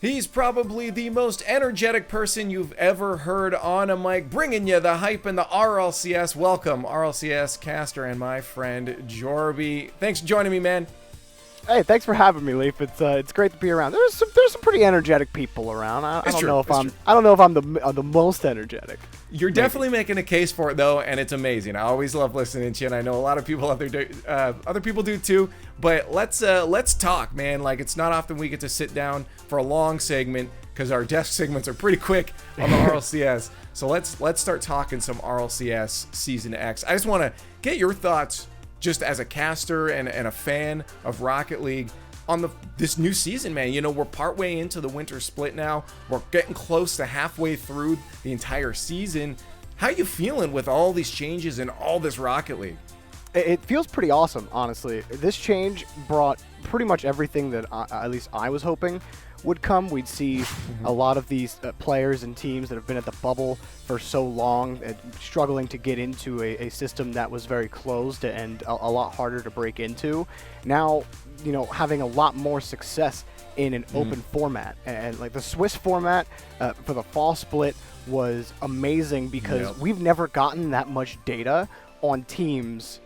He's probably the most energetic person you've ever heard on a mic, bringing you the hype and the RLCS. Welcome, RLCS caster and my friend Jorby. Thanks for joining me, man. Hey, thanks for having me, Leaf. It's great to be around. There's some pretty energetic people around. I don't know if I'm the most energetic. You're definitely making a case for it though, and it's amazing. I always love listening to you, and I know a lot of people out there other people do too. But let's talk, man. Like, it's not often we get to sit down for a long segment because our desk segments are pretty quick on the RLCS. So let's start talking some RLCS Season X. I just want to get your thoughts, just as a caster and a fan of Rocket League, on this new season, man. You know, we're partway into the winter split now. We're getting close to halfway through the entire season. How you feeling with all these changes and all this Rocket League? It feels pretty awesome, honestly. This change brought pretty much everything that at least I was hoping would come. We'd see a lot of these players and teams that have been at the bubble for so long, struggling to get into a system that was very closed and a lot harder to break into. Now, you know, having a lot more success in an open format, and like the Swiss format for the fall split was amazing because we've never gotten that much data on teams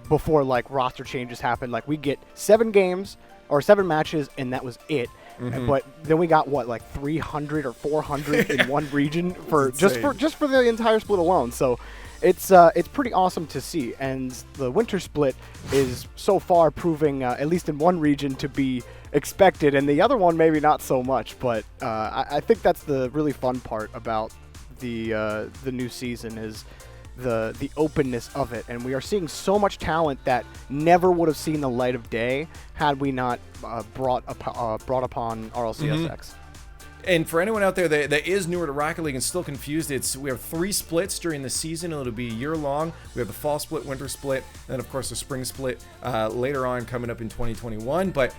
before like roster changes happen. Like, we get 7 games or 7 matches and that was it. But then we got what, like 300 or 400 in one region for just for the entire split alone. So it's pretty awesome to see, and the winter split is so far proving at least in one region to be expected, and the other one maybe not so much. But I think that's the really fun part about the new season is the openness of it, and we are seeing so much talent that never would have seen the light of day had we not brought upon RLCSX. And for anyone out there that is newer to Rocket League and still confused, we have 3 splits during the season. It'll be year long. We have the fall split, winter split, and then of course the spring split later on coming up in 2021. But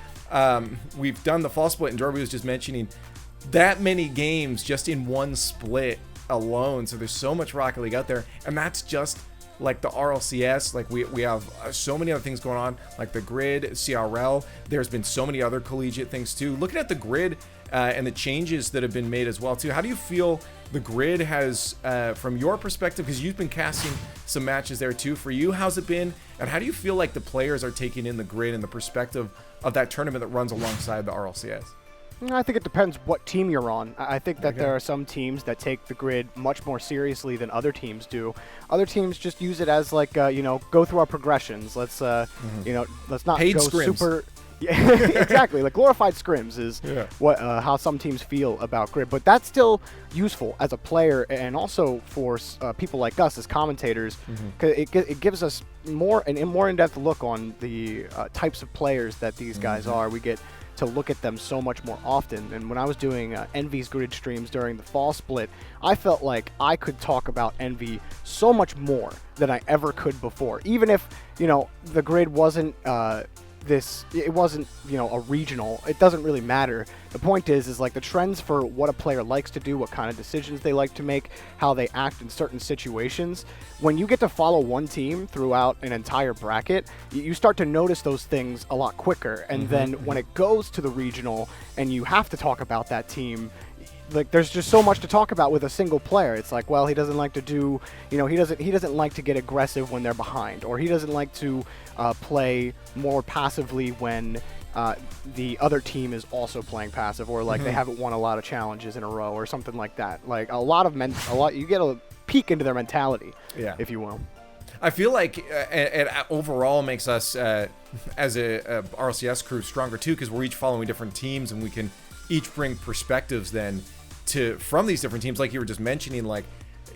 we've done the fall split, and Jorby was just mentioning that many games just in one split alone. So there's so much Rocket League out there, and that's just like the RLCS. Like, we have so many other things going on, like the grid, CRL. There's been so many other collegiate things too. Looking at the grid and the changes that have been made as well too, how do you feel the grid has, from your perspective, because you've been casting some matches there too, for you, how's it been, and how do you feel like the players are taking in the grid and the perspective of that tournament that runs alongside the RLCS? I think it depends what team you're on. I think that there are some teams that take the grid much more seriously than other teams do. Other teams just use it as like, go through our progressions. Let's, let's not Paid go scrims. super. Yeah, exactly. Like, glorified scrims is what how some teams feel about grid, but that's still useful as a player, and also for people like us as commentators, because it gives us a more in-depth look on the types of players that these guys are. We get to look at them so much more often. And when I was doing Envy's grid streams during the fall split, I felt like I could talk about Envy so much more than I ever could before, even if, you know, the grid wasn't it wasn't, you know, a regional. It doesn't really matter. The point is like the trends for what a player likes to do, what kind of decisions they like to make, how they act in certain situations. When you get to follow one team throughout an entire bracket, you start to notice those things a lot quicker. And then when it goes to the regional and you have to talk about that team, like, there's just so much to talk about with a single player. It's like, well, he doesn't like to do, you know, he doesn't like to get aggressive when they're behind, or he doesn't like to play more passively when the other team is also playing passive, or like they haven't won a lot of challenges in a row or something like that. Like, you get a peek into their mentality, if you will. I feel like it overall makes us as a RLCS crew stronger too, because we're each following different teams, and we can each bring perspectives then from these different teams, like you were just mentioning. Like,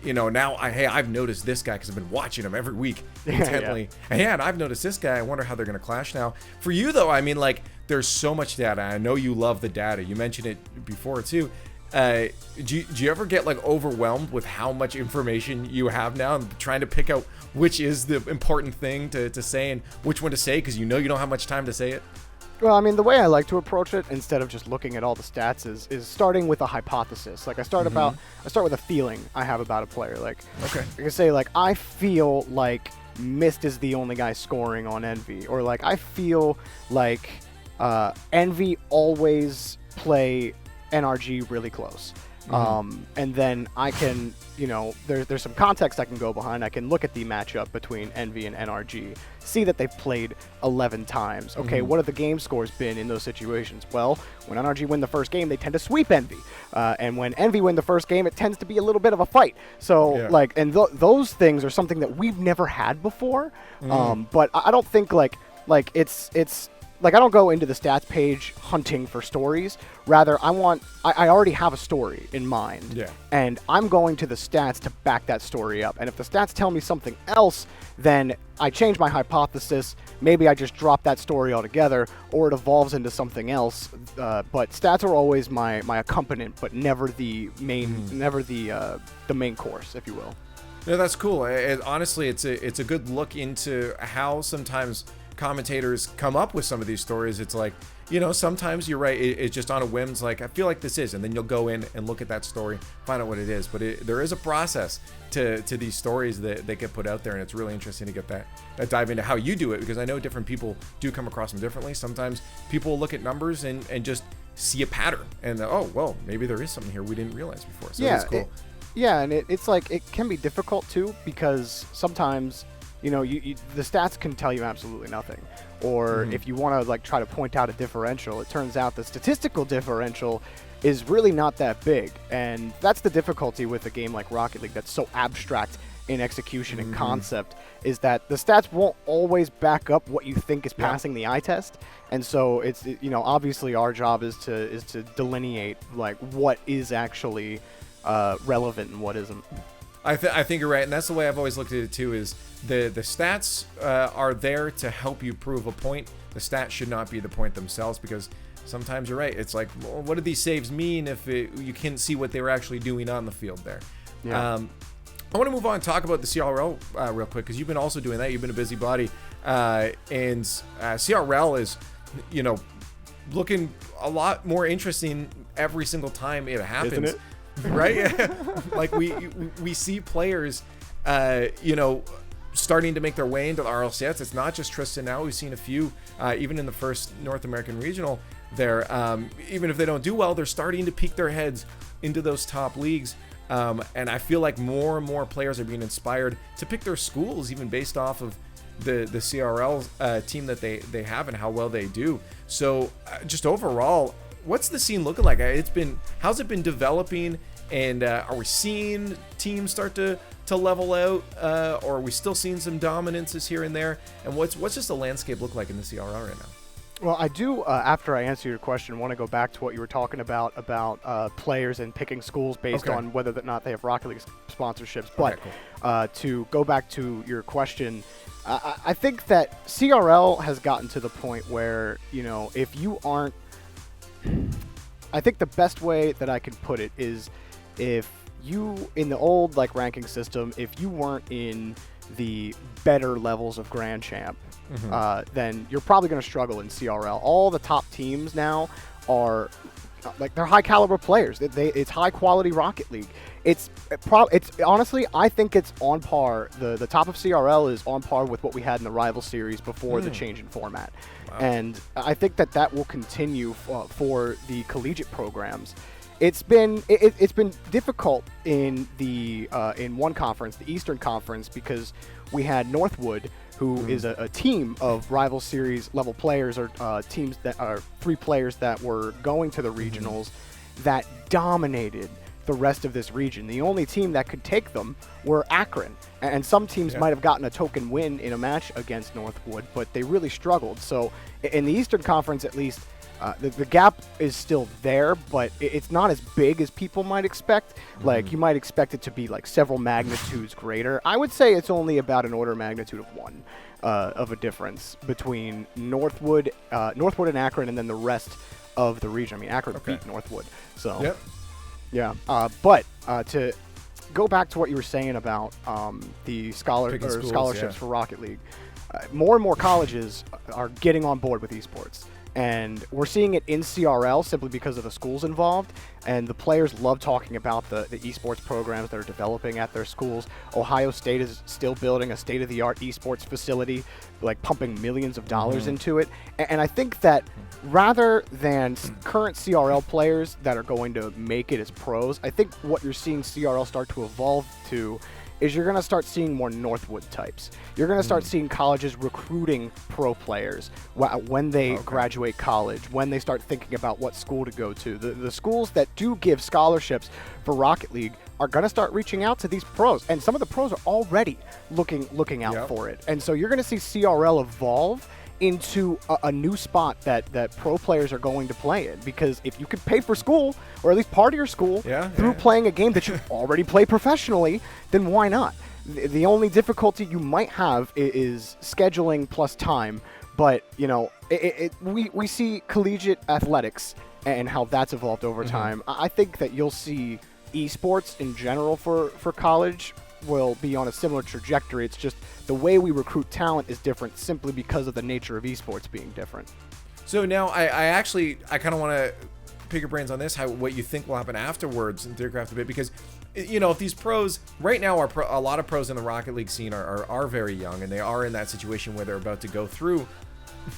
you know, now I've noticed this guy because I've been watching him every week intently. And I've noticed this guy. I wonder how they're going to clash now. For you though, I mean, like, there's so much data. I know you love the data. You mentioned it before too. Do you ever get like overwhelmed with how much information you have now and trying to pick out which is the important thing to say and which one to say, because you know you don't have much time to say it? Well, I mean, the way I like to approach it, instead of just looking at all the stats, is starting with a hypothesis. Like, I start with a feeling I have about a player. Like, I can say, like, I feel like Mist is the only guy scoring on Envy, or like I feel like Envy always play NRG really close. And then I can, there's some context I can go behind. I can look at the matchup between Envy and NRG, see that they've played 11 times. Okay, what have the game scores been in those situations? Well, when NRG win the first game, they tend to sweep Envy. And when Envy win the first game, it tends to be a little bit of a fight. So, those things are something that we've never had before. But I don't think, it's I don't go into the stats page hunting for stories. Rather, I already have a story in mind. Yeah. And I'm going to the stats to back that story up. And if the stats tell me something else, then I change my hypothesis. Maybe I just drop that story altogether, or it evolves into something else. But stats are always my accompaniment, but never the main, never the main course, if you will. No, that's cool. Honestly, it's a good look into how sometimes commentators come up with some of these stories. It's like, sometimes you're right, it's just on a whim. It's like, I feel like this is, and then you'll go in and look at that story, find out what it is. But there is a process to these stories that get put out there, and it's really interesting to get that dive into how you do it, because I know different people do come across them differently. Sometimes people will look at numbers and just see a pattern, and oh, well, maybe there is something here we didn't realize before. So that's cool. And it's like, it can be difficult too, because sometimes the stats can tell you absolutely nothing. Or if you want to try to point out a differential, it turns out the statistical differential is really not that big. And that's the difficulty with a game like Rocket League that's so abstract in execution and concept, is that the stats won't always back up what you think is passing the eye test. And so it's, obviously our job is to delineate what is actually relevant and what isn't. I think you're right, and that's the way I've always looked at it too, is the stats are there to help you prove a point. The stats should not be the point themselves, because sometimes you're right. It's like, well, what do these saves mean if you can't see what they were actually doing on the field there? Yeah. I want to move on and talk about the CRL real quick, because you've been also doing that. You've been a busybody, and CRL is, looking a lot more interesting every single time it happens. Isn't it? Right? Like we see players, starting to make their way into the RLCS. It's not just Tristan now. We've seen a few, even in the first North American regional there. Even if they don't do well, they're starting to peek their heads into those top leagues. And I feel like more and more players are being inspired to pick their schools, even based off of the CRL team that they have and how well they do. So just overall, what's the scene looking like? How's it been developing? And are we seeing teams start to level out, or are we still seeing some dominances here and there? And what's just the landscape look like in the CRL right now? Well, I do, after I answer your question, want to go back to what you were talking about players and picking schools based on whether or not they have Rocket League sponsorships. But to go back to your question, I think that CRL has gotten to the point where, if you aren't, I think the best way that I can put it is, if you, in the old ranking system, if you weren't in the better levels of Grand Champ, then you're probably going to struggle in CRL. All the top teams now are they're high caliber players. It's high quality Rocket League. It's honestly, I think it's on par. The top of CRL is on par with what we had in the Rival Series before the change in format. Wow. And I think that will continue for the collegiate programs. It's been difficult in in one conference, the Eastern Conference, because we had Northwood, who is a team of Rival Series level players, or teams that are 3 players that were going to the regionals that dominated the rest of this region. The only team that could take them were Akron, and some teams might have gotten a token win in a match against Northwood, but they really struggled. So in the Eastern Conference, at least, the gap is still there, but it's not as big as people might expect. You might expect it to be several magnitudes greater. I would say it's only about an order of magnitude of 1 of a difference between Northwood and Akron, and then the rest of the region. I mean, Akron beat Northwood, so but to go back to what you were saying about the scholarships for Rocket League, more and more colleges are getting on board with esports. And we're seeing it in CRL simply because of the schools involved, and the players love talking about the esports programs that are developing at their schools. Ohio State is still building a state-of-the-art esports facility, like pumping millions of dollars into it. And I think that rather than current CRL players that are going to make it as pros, I think what you're seeing CRL start to evolve to is you're going to start seeing more Northwood types. You're going to start seeing colleges recruiting pro players when they graduate college, when they start thinking about what school to go to. The schools that do give scholarships for Rocket League are going to start reaching out to these pros, and some of the pros are already looking out for it. And so you're going to see CRL evolve into a new spot that pro players are going to play in, because if you could pay for school, or at least part of your school, through playing a game that you already play professionally, then why not? The only difficulty you might have is scheduling plus time, but you know, we see collegiate athletics and how that's evolved over time. I think that you'll see esports in general for college will be on a similar trajectory. It's just the way we recruit talent is different simply because of the nature of esports being different. So now I kind of want to pick your brains on this, what you think will happen afterwards in Theatrecraft a bit, because you know, if these pros right now are a lot of pros in the Rocket League scene are very young, and they are in that situation where they're about to go through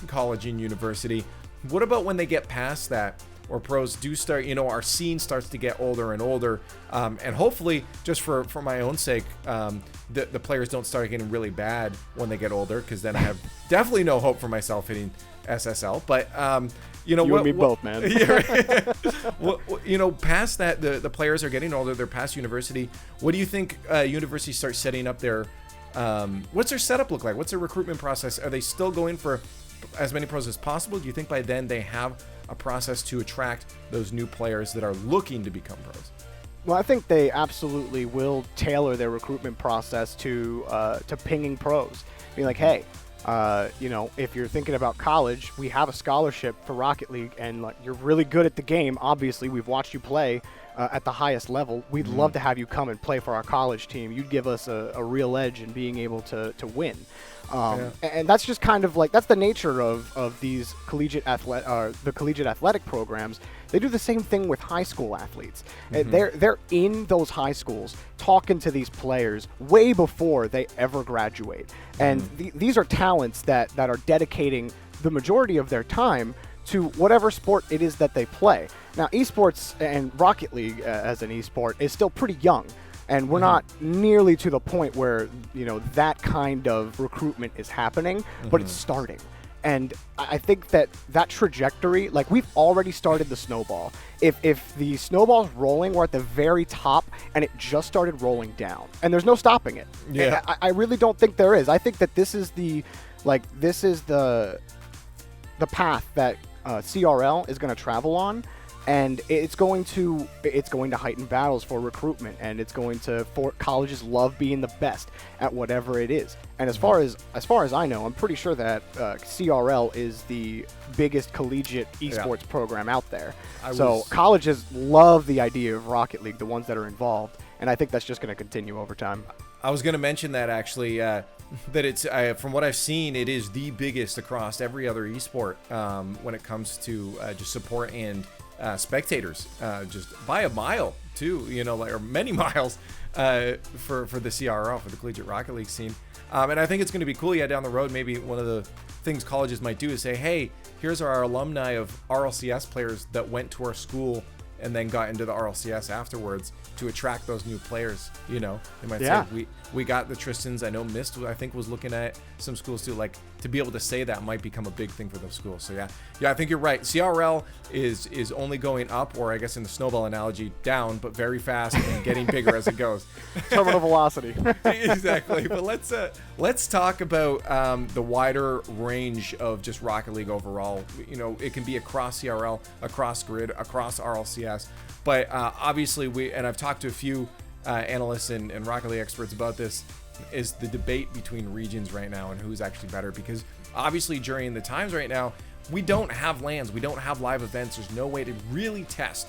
college and university. What about when they get past that, or pros do start, you know, our scene starts to get older and older, and hopefully, just for my own sake, the players don't start getting really bad when they get older, because then I have definitely no hope for myself hitting SSL. But you know, you and me both, man. You know, past that, the players are getting older. They're past university. What do you think universities start setting up their? What's their setup look like? What's their recruitment process? Are they still going for as many pros as possible? Do you think by then they have a process to attract those new players that are looking to become pros? Well, I think they absolutely will tailor their recruitment process to pinging pros. Being like, hey, you know, if you're thinking about college, we have a scholarship for Rocket League, and like, you're really good at the game. Obviously, we've watched you play at the highest level. We'd love to have you come and play for our college team. You'd give us a real edge in being able to win. And that's just kind of like, that's the nature of these collegiate athletic programs. They do the same thing with high school athletes. They're in those high schools talking to these players way before they ever graduate. And these are talents that are dedicating the majority of their time to whatever sport it is that they play. Now, esports and Rocket League as an esport is still pretty young. And we're not nearly to the point where, you know, that kind of recruitment is happening, but it's starting. And I think that trajectory, like, we've already started the snowball. If the snowball's rolling, we're at the very top, and it just started rolling down. And there's no stopping it. Yeah. I really don't think there is. I think that this is the path that CRL is going to travel on. And it's going to heighten battles for recruitment, and for colleges love being the best at whatever it is. And as far as I know, I'm pretty sure that CRL is the biggest collegiate esports program out there. So colleges love the idea of Rocket League, the ones that are involved, and I think that's just going to continue over time. I was going to mention that actually, that it's from what I've seen, it is the biggest across every other esport when it comes to just support and spectators, just by a mile too, you know, like, or many miles for the CRL, for the Collegiate Rocket League scene. And I think it's going to be cool. Yeah, down the road, maybe one of the things colleges might do is say, hey, here's our alumni of RLCS players that went to our school and then got into the RLCS afterwards, to attract those new players. You know, they might say, we got the Tristans. I know Mist, I think, was looking at some schools too. Like, to be able to say that might become a big thing for those schools. So yeah, I think you're right. CRL is only going up, or I guess in the snowball analogy, down, but very fast and getting bigger as it goes. Terminal velocity. Exactly. But let's talk about the wider range of just Rocket League overall. You know, it can be across CRL, across Grid, across RLCS. But obviously, and I've talked to a few analysts and Rocket League experts about this, is the debate between regions right now and who's actually better. Because obviously during the times right now, we don't have LANs, we don't have live events. There's no way to really test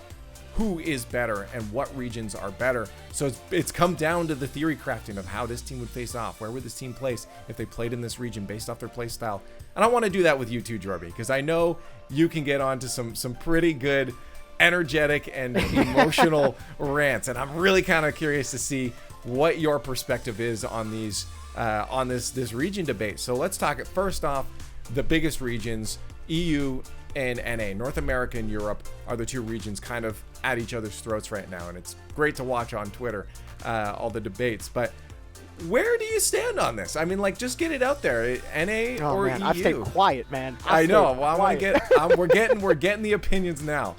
who is better and what regions are better. So it's come down to the theory crafting of how this team would face off. Where would this team place if they played in this region based off their play style? And I want to do that with you too, Jorby, because I know you can get onto some pretty good, energetic and emotional rants, and I'm really kind of curious to see what your perspective is on these on this region debate. So let's talk it first off. The biggest regions, EU and NA, North America and Europe, are the two regions kind of at each other's throats right now, and it's great to watch on Twitter all the debates. But where do you stand on this? I mean, like, just get it out there. NA or EU? I've stayed quiet, man. I know. Well, I want to get. we're getting the opinions now.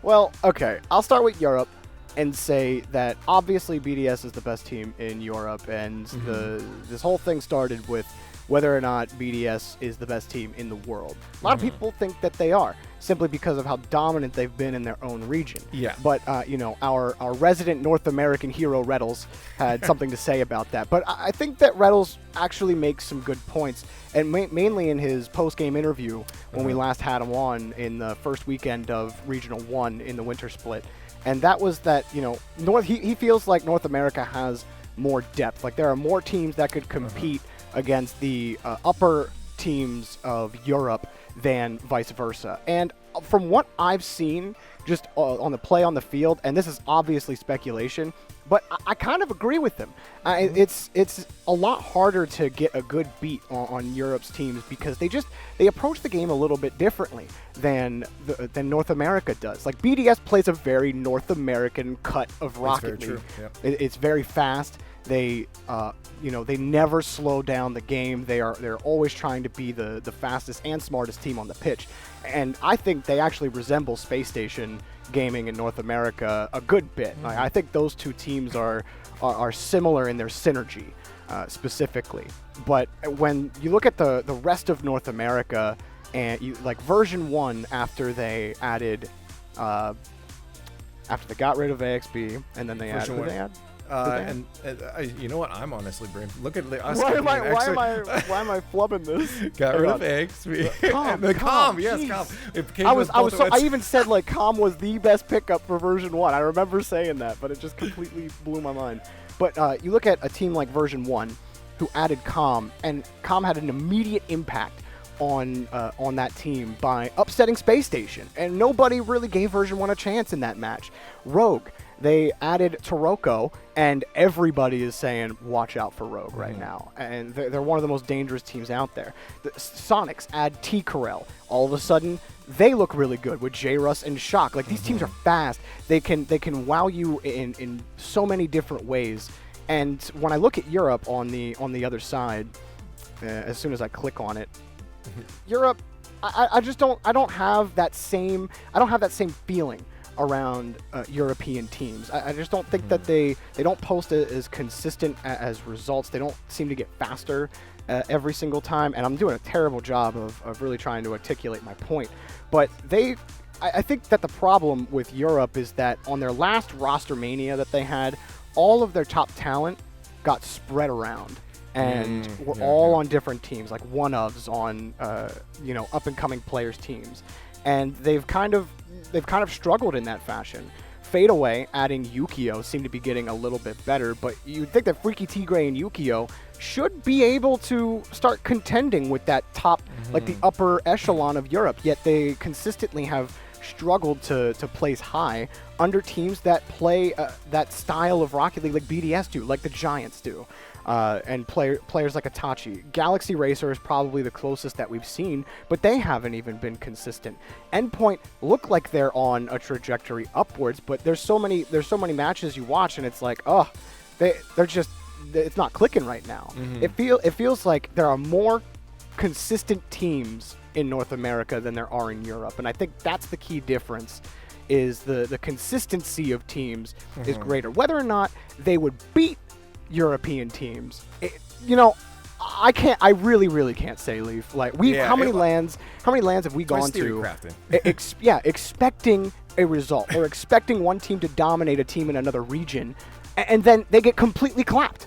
Well, okay. I'll start with Europe and say that obviously BDS is the best team in Europe, and this whole thing started with whether or not BDS is the best team in the world. A lot of people think that they are, simply because of how dominant they've been in their own region. Yeah. But, our resident North American hero, Reddles, had something to say about that. But I think that Reddles actually makes some good points, and mainly in his post-game interview when we last had him on in the first weekend of Regional 1 in the winter split. And that was that, he feels like North America has more depth. Like, there are more teams that could compete against the upper teams of Europe than vice versa. And from what I've seen just on the play on the field, and this is obviously speculation, but I kind of agree with them. It's a lot harder to get a good beat on Europe's teams because they approach the game a little bit differently than North America does. Like, BDS plays a very North American cut of Rocket League. Yep. It's very fast. They they never slow down the game. They're always trying to be the fastest and smartest team on the pitch. And I think they actually resemble Space Station gaming in North America a good bit. I think those two teams are similar in their synergy, specifically. But when you look at the rest of North America, and you like version 1 after they added after they got rid of AXB, and then they added you know what? I'm honestly brain. Look at us. Why am I flubbing this? Got rid of AXB. The Com, yes, Com. I even said like Com was the best pickup for version 1. I remember saying that, but it just completely blew my mind. But you look at a team like version 1 who added Com, and Com had an immediate impact on that team by upsetting Space Station, and nobody really gave version 1 a chance in that match. Rogue, they added Taroko, and everybody is saying watch out for Rogue right now, and they're one of the most dangerous teams out there. The Sonics add T-Corel. All of a sudden they look really good with J-Russ and Shock. Like, these teams are fast. They can wow you in so many different ways. And when I look at Europe on the other side, as soon as I click on it, Europe, I don't have that same feeling around European teams. I just don't think that they don't post as consistent as results. They don't seem to get faster every single time, and I'm doing a terrible job of really trying to articulate my point. But I think that the problem with Europe is that on their last roster mania that they had, all of their top talent got spread around. And we're all on different teams, like one-ofs on, up-and-coming players' teams. And they've kind of struggled in that fashion. Fadeaway adding Yukio seem to be getting a little bit better, but you'd think that Freaky Tigre and Yukio should be able to start contending with that top, like the upper echelon of Europe, yet they consistently have struggled to place high under teams that play that style of Rocket League like BDS do, like the Giants do. And players like Itachi. Galaxy Racer is probably the closest that we've seen, but they haven't even been consistent. Endpoint look like they're on a trajectory upwards, but there's so many matches you watch, and it's like, it's not clicking right now. It feels like there are more consistent teams in North America than there are in Europe, and I think that's the key difference. Is the consistency of teams is greater. Whether or not they would beat European teams, I really can't say, Leaf. Like, how many lands have we gone to expecting a result or expecting one team to dominate a team in another region, and then they get completely clapped.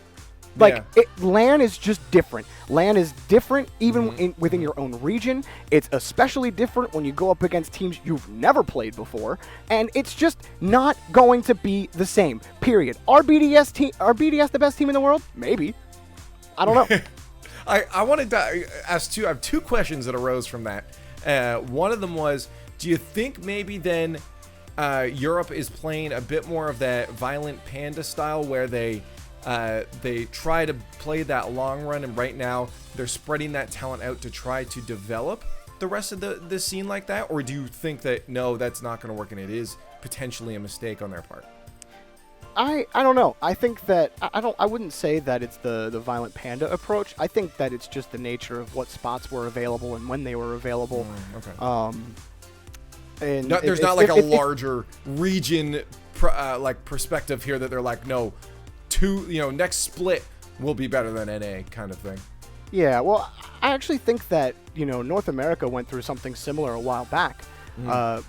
Like, LAN is just different. LAN is different even within your own region. It's especially different when you go up against teams you've never played before, and it's just not going to be the same, period. Are BDS the best team in the world? Maybe. I don't know. I wanted to ask I have two questions that arose from that. One of them was, do you think maybe then Europe is playing a bit more of that violent Panda style where they try to play that long run, and right now they're spreading that talent out to try to develop the rest of the scene like that? Or do you think that, no, that's not going to work and it is potentially a mistake on their part? I don't know. I think that I wouldn't say that it's the violent Panda approach. I think that it's just the nature of what spots were available and when they were available. Okay. And there's not like a larger region perspective here that they're like, no, next split will be better than NA kind of thing. Yeah, well, I actually think that North America went through something similar a while back.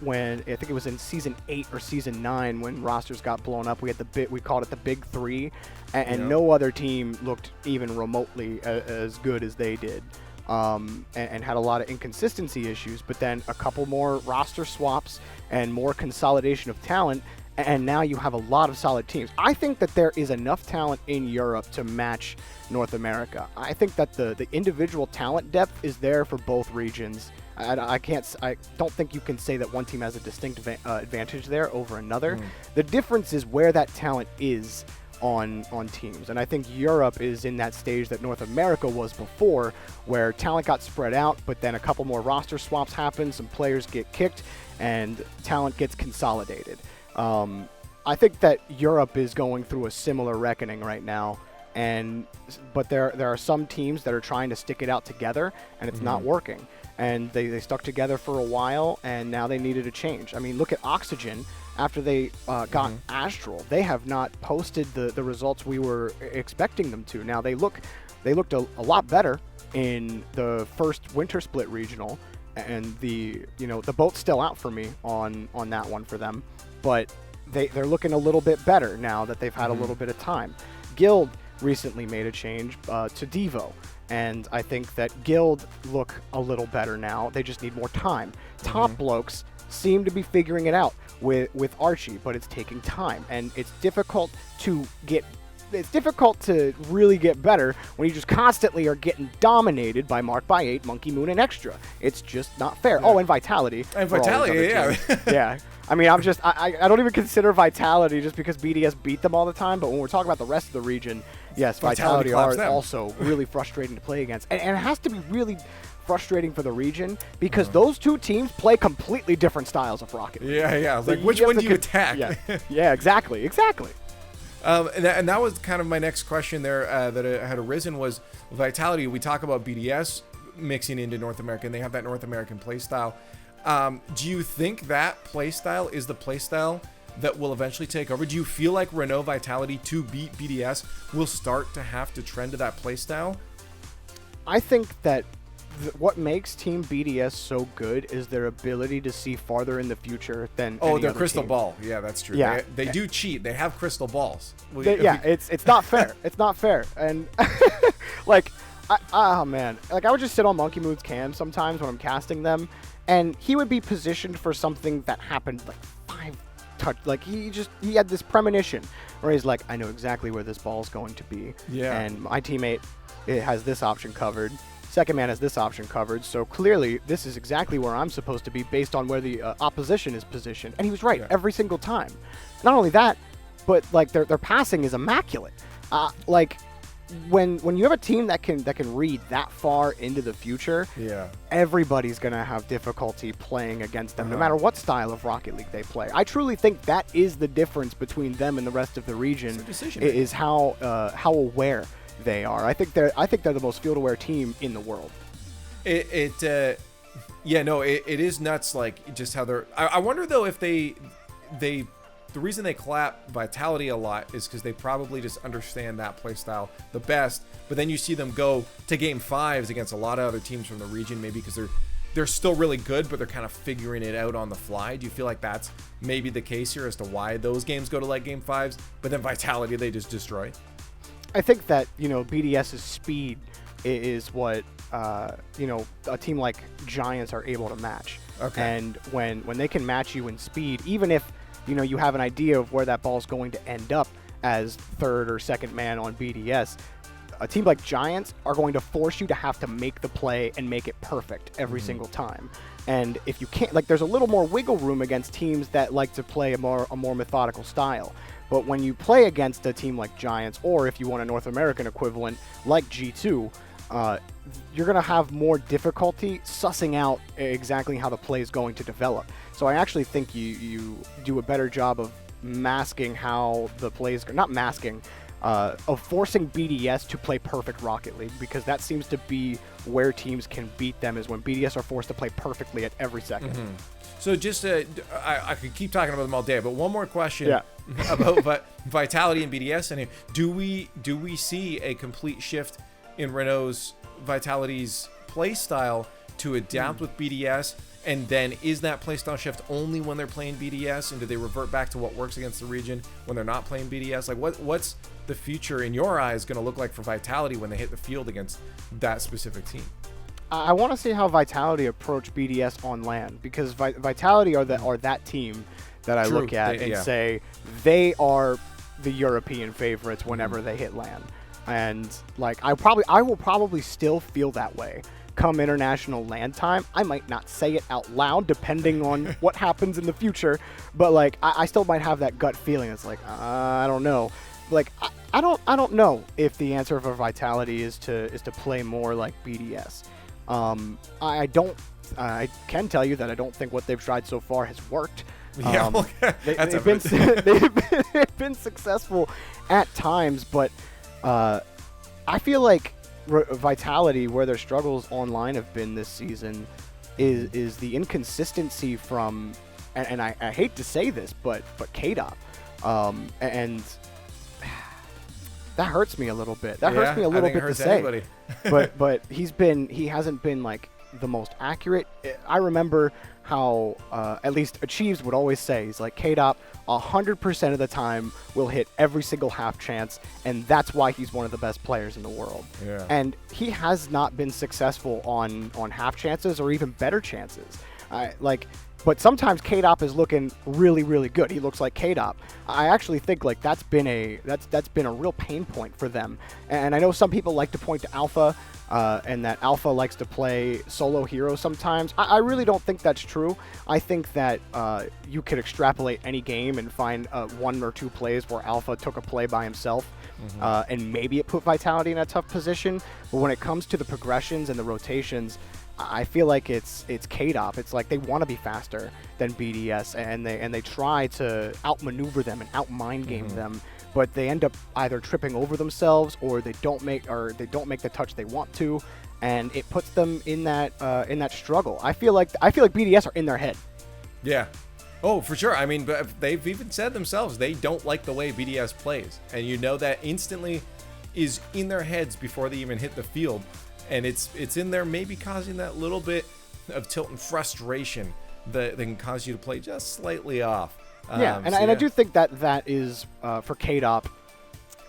When I think it was in season 8 or season 9 when rosters got blown up. We called it the Big Three, and no other team looked even remotely as good as they did, and had a lot of inconsistency issues. But then a couple more roster swaps and more consolidation of talent, and now you have a lot of solid teams. I think that there is enough talent in Europe to match North America. I think that the individual talent depth is there for both regions. I don't think you can say that one team has a distinct advantage there over another. The difference is where that talent is on teams. And I think Europe is in that stage that North America was before, where talent got spread out, but then a couple more roster swaps happen, some players get kicked, and talent gets consolidated. I think that Europe is going through a similar reckoning right now, but there are some teams that are trying to stick it out together, and it's not working. And they stuck together for a while, and now they needed a change. I mean, look at Oxygen. After they got Astral, they have not posted the results we were expecting them to. Now they looked a lot better in the first Winter Split regional, and the boat's still out for me on that one for them, but they're looking a little bit better now that they've had a little bit of time. Guild recently made a change to Devo, and I think that Guild look a little better now. They just need more time. Top Blokes seem to be figuring it out with Archie, but it's taking time, and it's difficult to really get better when you just constantly are getting dominated by Mark by 8, Monkey Moon, and Extra. It's just not fair. Oh, and Vitality. And Vitality, yeah. Yeah. I mean, I don't even consider Vitality just because BDS beat them all the time, but when we're talking about the rest of the region, yes, Vitality are also really frustrating to play against. And it has to be really frustrating for the region because those two teams play completely different styles of Rocket League. Yeah. Like, which one do you attack? Yeah, exactly. And that was kind of my next question there that had arisen was Vitality. We talk about BDS mixing into North America, and they have that North American play style. Do you think that play style is the play style that will eventually take over? Do you feel like Renault Vitality to beat BDS will start to have to trend to that play style? I think that what makes Team BDS so good is their ability to see farther in the future than their crystal ball. Yeah, that's true. Yeah. They do cheat. They have crystal balls. It's not fair. It's not fair. And like, oh man, like I would just sit on Monkey Moon's cam sometimes when I'm casting them, and he would be positioned for something that happened like 5 touch. Like he had this premonition where he's like, I know exactly where this ball is going to be. Yeah. And my teammate has this option covered. Second man has this option covered, so clearly this is exactly where I'm supposed to be based on where the opposition is positioned. And he was right every single time. Not only that, but like their passing is immaculate. Like when you have a team that can read that far into the future, everybody's gonna have difficulty playing against them, no matter what style of Rocket League they play. I truly think that is the difference between them and the rest of the region. Is how aware they are. I think they're the most field-aware team in the world. It is nuts. Like just how they're. I wonder though if the reason they clap Vitality a lot is because they probably just understand that play style the best. But then you see them go to game 5s against a lot of other teams from the region, maybe because they're still really good, but they're kind of figuring it out on the fly. Do you feel like that's maybe the case here as to why those games go to like game 5s, but then Vitality they just destroy? I think that, BDS's speed is what, a team like Giants are able to match. Okay. And when they can match you in speed, even if, you have an idea of where that ball's going to end up as third or second man on BDS, a team like Giants are going to force you to have to make the play and make it perfect every single time. And if you can't, there's a little more wiggle room against teams that like to play a more methodical style. But when you play against a team like Giants, or if you want a North American equivalent like G2, you're going to have more difficulty sussing out exactly how the play is going to develop. So I actually think you do a better job of masking how the plays, not masking, of forcing BDS to play perfect Rocket League, because that seems to be where teams can beat them, is when BDS are forced to play perfectly at every second. So just I could keep talking about them all day, but one more question about Vitality and BDS. And do we see a complete shift in Renault's Vitality's play style to adapt with BDS? And then is that playstyle shift only when they're playing BDS? And do they revert back to what works against the region when they're not playing BDS? What's the future in your eyes going to look like for Vitality when they hit the field against that specific team? I want to see how Vitality approach BDS on LAN, because Vitality are that team that I look at and say they are the European favorites whenever they hit LAN. And I will probably still feel that way come international LAN time. I might not say it out loud depending on what happens in the future, but I still might have that gut feeling. It's I don't know. I don't know if the answer for Vitality is to play more like BDS. I can tell you that I don't think what they've tried so far has worked. They've been successful at times, but I feel like Vitality, where their struggles online have been this season, is the inconsistency from, and I hate to say this, but KDOP, and that hurts me a little bit. That hurts me a little bit to say. but he hasn't been the most accurate. I remember how at least Achieves would always say, he's KDOP 100% of the time will hit every single half chance, and that's why he's one of the best players in the world. Yeah. And he has not been successful on half chances or even better chances. But sometimes KDOP is looking really, really good. He looks like KDOP. I actually think that's been a real pain point for them. And I know some people like to point to Alpha, and that Alpha likes to play solo hero sometimes. I really don't think that's true. I think that you could extrapolate any game and find one or two plays where Alpha took a play by himself, and maybe it put Vitality in a tough position. But when it comes to the progressions and the rotations, I feel like it's KDOP. It's they want to be faster than BDS, and they try to outmaneuver them and outmind game them, but they end up either tripping over themselves or they don't make the touch they want to, and it puts them in that struggle. I feel like BDS are in their head. Yeah. Oh, for sure. I mean, but they've even said themselves they don't like the way BDS plays, and that instantly is in their heads before they even hit the field. And it's in there maybe causing that little bit of tilt and frustration that can cause you to play just slightly off. I do think that is for KDOP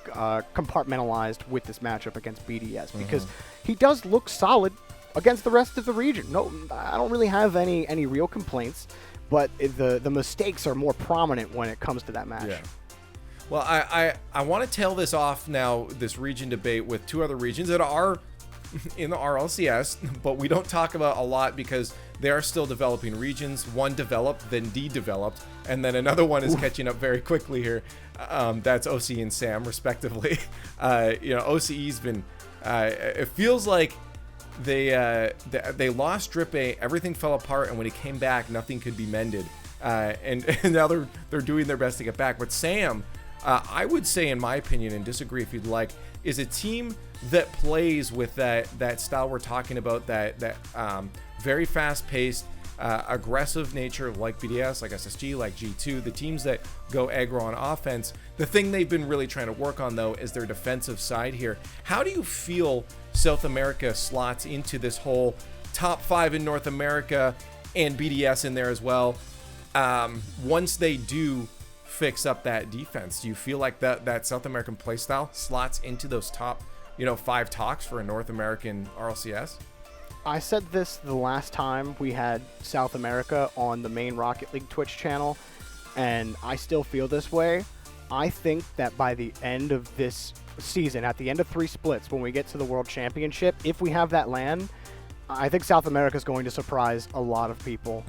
compartmentalized with this matchup against BDS, because he does look solid against the rest of the region. No, I don't really have any real complaints, but the mistakes are more prominent when it comes to that match. Yeah. Well, I want to tail this off now, this region debate, with two other regions that are in the RLCS, but we don't talk about a lot because they are still developing regions. One developed, then de-developed, and then another one is catching up very quickly here. That's OC and SAM, respectively. OCE's been. It feels like they lost Drip A, everything fell apart, and when he came back, nothing could be mended. And now they're doing their best to get back. But SAM, I would say, in my opinion, and disagree if you'd like, is a team that plays with that style we're talking about, that very fast-paced, aggressive nature, like BDS, like SSG, like G2, the teams that go aggro on offense. The thing they've been really trying to work on, though, is their defensive side here. How do you feel South America slots into this whole top 5 in North America and BDS in there as well, once they do fix up that defense? Do you feel like that South American playstyle slots into those top, 5 talks for a North American RLCS? I said this the last time we had South America on the main Rocket League Twitch channel, and I still feel this way. I think that by the end of this season, at the end of 3 splits, when we get to the World Championship, if we have that LAN, I think South America is going to surprise a lot of people.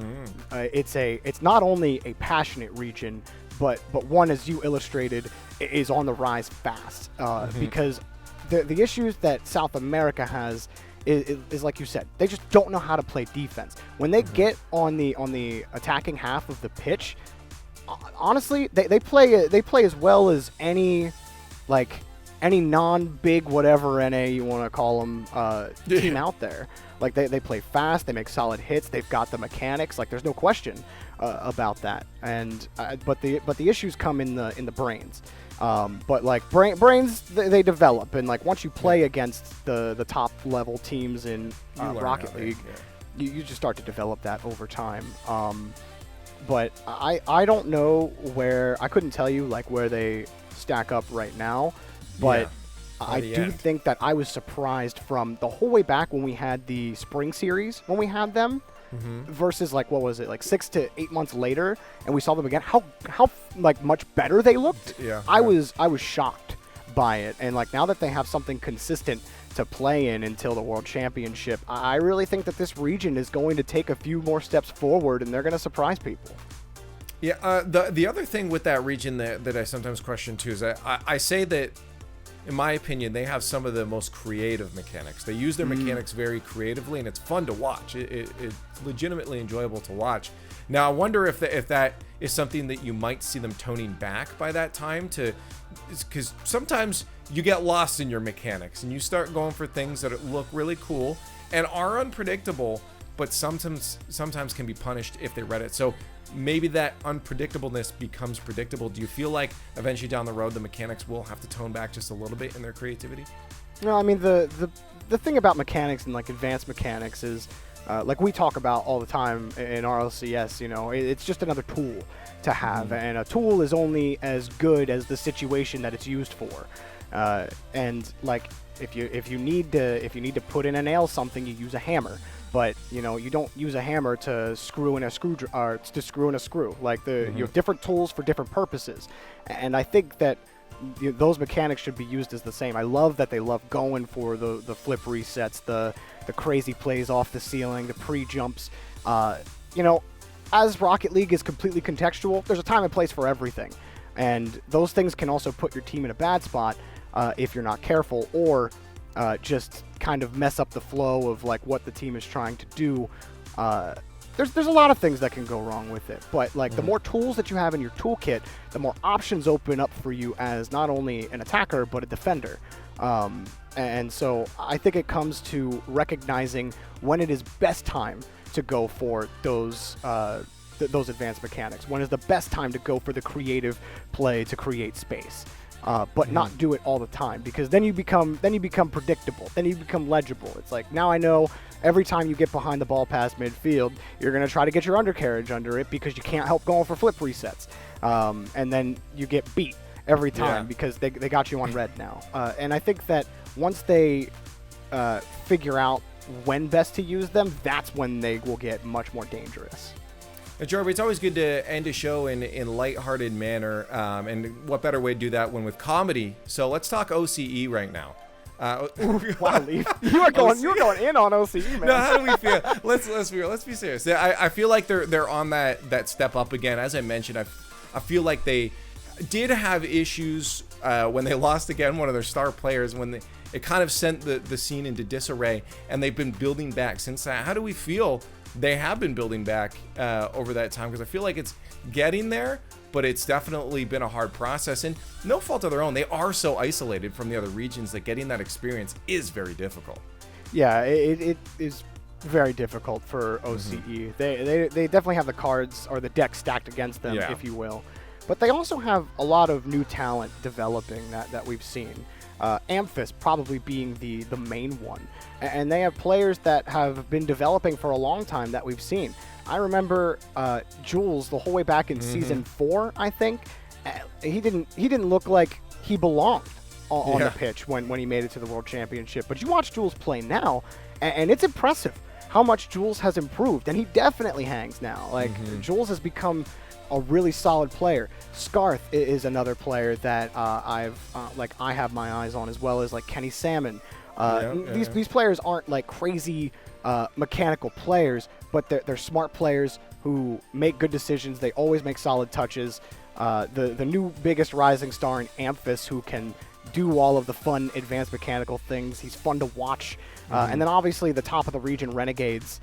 It's not only a passionate region, but one, as you illustrated, is on the rise fast. Because the issues that South America has is like you said, they just don't know how to play defense. When they get on the attacking half of the pitch, honestly, they play as well as any non-big whatever NA you want to call them team out there. Like they play fast, they make solid hits, they've got the mechanics. Like there's no question about that. And but the issues come in the brains. But like brains, they develop, and like once you play against the top level teams in Rocket League, you just start to develop that over time. But I don't know where, I couldn't tell you like where they stack up right now, but I do think that I was surprised from the whole way back when we had the spring series, when we had them, versus like, what was it, like 6 to 8 months later, and we saw them again, how like much better they looked. I was shocked by it. And like now that they have something consistent to play in until the World Championship, I really think that this region is going to take a few more steps forward, and they're going to surprise people. Yeah, the other thing with that region that I sometimes question too is that I say that, in my opinion, they have some of the most creative mechanics. They use their mechanics very creatively, and it's fun to watch. It's legitimately enjoyable to watch. Now, I wonder if that is something that you might see them toning back by that time, because sometimes you get lost in your mechanics and you start going for things that look really cool and are unpredictable, but sometimes can be punished if they read it. So maybe that unpredictableness becomes predictable. Do you feel like eventually down the road the mechanics will have to tone back just a little bit in their creativity? No, I mean the thing about mechanics and like advanced mechanics is like we talk about all the time in RLCS, it's just another tool to have, and a tool is only as good as the situation that it's used for. And like if you need to put in a nail something, you use a hammer. But you don't use a hammer to screw in a screw. Like you have different tools for different purposes, and I think that those mechanics should be used as the same. I love that they love going for the flip resets, the crazy plays off the ceiling, the pre-jumps. As Rocket League is completely contextual, there's a time and place for everything, and those things can also put your team in a bad spot if you're not careful, or just kind of mess up the flow of like what the team is trying to do. There's a lot of things that can go wrong with it, but like the more tools that you have in your toolkit, the more options open up for you as not only an attacker but a defender. And so I think it comes to recognizing when it is best time to go for those advanced mechanics. When is the best time to go for the creative play to create space. But not do it all the time, because then you become predictable. Then you become legible. It's like, now I know every time you get behind the ball past midfield, you're going to try to get your undercarriage under it because you can't help going for flip resets. And then you get beat every time because they got you on red now. And I think that once they figure out when best to use them, that's when they will get much more dangerous. Jorby, it's always good to end a show in lighthearted manner, and what better way to do that when with comedy? So let's talk OCE right now. Wow, Leaf, you were going in on OCE, man. No, how do we feel? Let's be serious. I feel like they're on that step up again. As I mentioned, I feel like they did have issues when they lost again one of their star players, when it kind of sent the scene into disarray, and they've been building back since that. How do we feel? They have been building back over that time, because I feel like it's getting there, but it's definitely been a hard process, and no fault of their own. They are so isolated from the other regions that getting that experience is very difficult. Yeah, it is very difficult for OCE. They definitely have the cards or the deck stacked against them, if you will. But they also have a lot of new talent developing that we've seen. Amphis probably being the main one. And they have players that have been developing for a long time that we've seen. I remember Jules the whole way back in Season 4, I think, he didn't look like he belonged on Yeah. the pitch when he made it to the World Championship. But you watch Jules play now, and it's impressive how much Jules has improved, and he definitely hangs now. Like Jules has become a really solid player. Scarth is another player that I have my eyes on, as well as like Kenny Salmon. These players aren't like crazy mechanical players, but they're smart players who make good decisions. They always make solid touches. The new biggest rising star in Amphis, who can do all of the fun advanced mechanical things. He's fun to watch. And then obviously the top of the region Renegades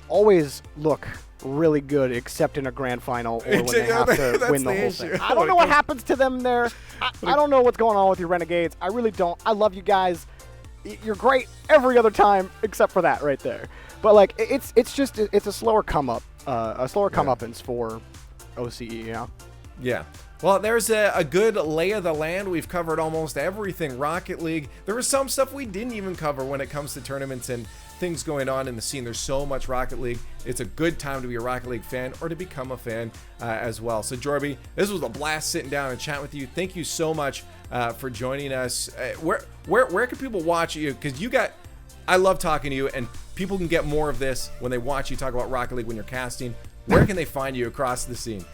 always look really good, except in a grand final or when they have to win the whole thing. I don't know what happens to them there. I don't know what's going on with your Renegades. I really don't. I love you guys. You're great every other time except for that right there. But like it's a slower come up, comeuppance for OCE. Yeah. Yeah. Well, there's a good lay of the land. We've covered almost everything Rocket League. There was some stuff we didn't even cover when it comes to tournaments and things going on in the scene. There's so much Rocket League. It's a good time to be a Rocket League fan or to become a fan as well. So, Jorby, this was a blast sitting down and chatting with you. Thank you so much for joining us. Where can people watch you? Because I love talking to you, and people can get more of this when they watch you talk about Rocket League when you're casting. Where can they find you across the scene?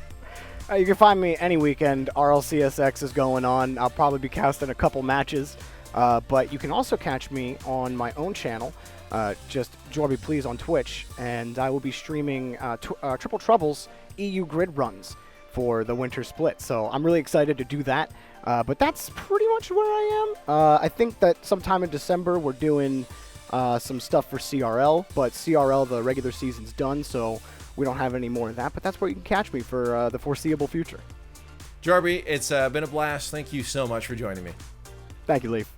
You can find me any weekend. RLCSX is going on. I'll probably be casting a couple matches. But you can also catch me on my own channel, just Jorby Please on Twitch. And I will be streaming Triple Trouble's EU grid runs for the winter split. So I'm really excited to do that. But that's pretty much where I am. I think that sometime in December we're doing some stuff for CRL. But CRL, the regular season's done, so we don't have any more of that, but that's where you can catch me for the foreseeable future. Jorby, it's been a blast. Thank you so much for joining me. Thank you, Leaf.